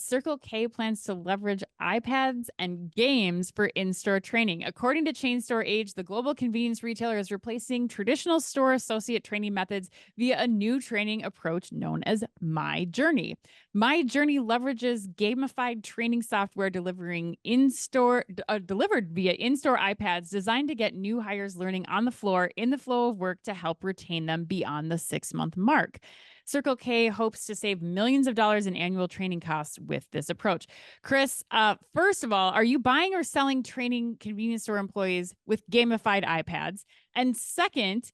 Circle K plans to leverage iPads and games for in-store training. According to Chain Store Age, the global convenience retailer is replacing traditional store associate training methods via a new training approach known as My Journey. My Journey leverages gamified training software delivered via in-store iPads designed to get new hires learning on the floor in the flow of work to help retain them beyond the 6-month mark. Circle K hopes to save millions of dollars in annual training costs with this approach. Chris, first of all, are you buying or selling training convenience store employees with gamified iPads? And second,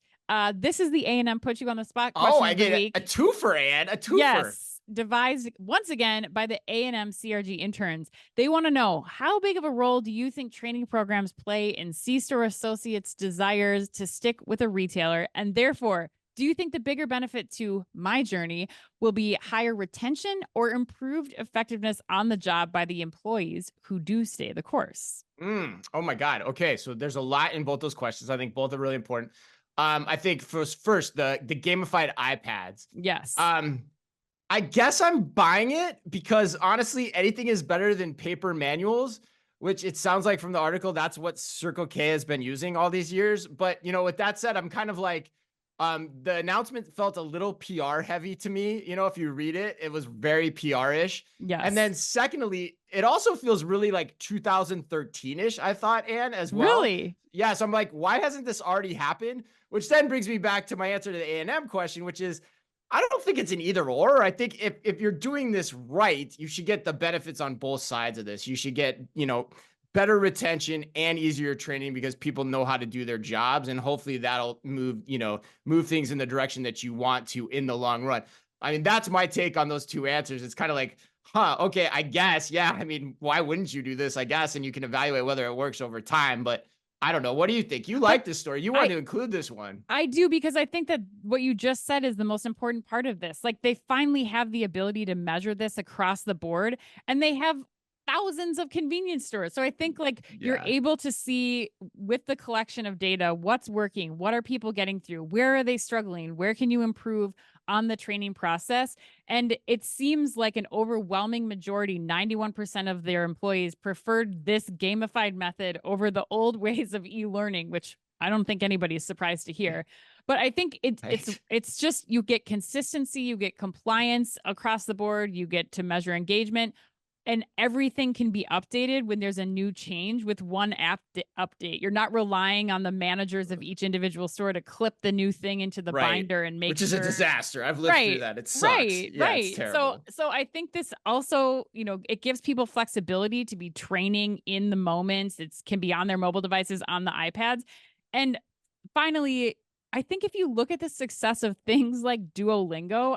this is the A&M put you on the spot Oh, question I of the get week. a twofer, Ann, a twofer. Yes, devised once again by the A&M CRG interns. They want to know, how big of a role do you think training programs play in C-store associates' desires to stick with a retailer? And therefore, do you think the bigger benefit to My Journey will be higher retention or improved effectiveness on the job by the employees who do stay the course? Oh my God. Okay, so there's a lot in both those questions. I think both are really important. I think first the gamified iPads. Yes. I guess I'm buying it because honestly, anything is better than paper manuals, which it sounds like from the article that's what Circle K has been using all these years. But with that said, I'm kind of like, the announcement felt a little PR heavy to me. If you read it, it was very PR-ish. And Yes. then secondly, it also feels really like 2013-ish, I thought, Anne, as well. Really? Yeah, so I'm like, why hasn't this already happened? Which then brings me back to my answer to the A&M question, which is, I don't think it's an either or. I think if you're doing this right, you should get the benefits on both sides of this. You should get, better retention and easier training because people know how to do their jobs. And hopefully that'll move things in the direction that you want to in the long run. I mean, that's my take on those two answers. It's kind of like, okay, I guess. Yeah. I mean, why wouldn't you do this? I guess. And you can evaluate whether it works over time, but I don't know. What do you think? You like this story. You wanted to include this one. I do, because I think that what you just said is the most important part of this. Like, they finally have the ability to measure this across the board, and they have thousands of convenience stores. So I think you're Yeah. able to see with the collection of data, what's working, what are people getting through, where are they struggling, where can you improve on the training process. And it seems like an overwhelming majority, 91% of their employees, preferred this gamified method over the old ways of e-learning, which I don't think anybody's surprised to hear. But I think Right. it's just, you get consistency, you get compliance across the board, you get to measure engagement, and everything can be updated when there's a new change with one app update. You're not relying on the managers of each individual store to clip the new thing into the Right. binder and make Which is a sure. disaster. I've lived through Right. that. It sucks. Right. Yeah, it's Right. So terrible. so I think this also, it gives people flexibility to be training in the moments. It can be on their mobile devices, on the iPads. And finally, I think if you look at the success of things like Duolingo,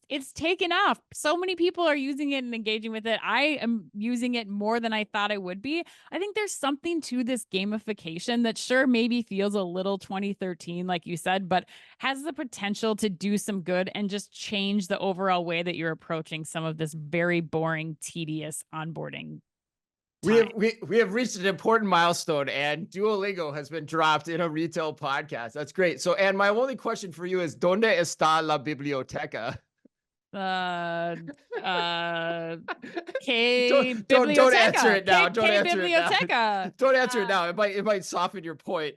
it's taken off. So many people are using it and engaging with it. I am using it more than I thought I would be. I think there's something to this gamification that sure maybe feels a little 2013, like you said, but has the potential to do some good and just change the overall way that you're approaching some of this very boring, tedious onboarding time. We have reached an important milestone, and Duolingo has been dropped in a retail podcast. That's great. So, and my only question for you is, ¿Dónde está la biblioteca? Uh, uh, Don't answer Biblioteca. it now. Don't K answer it now. Biblioteca. Don't answer it now. It might soften your point.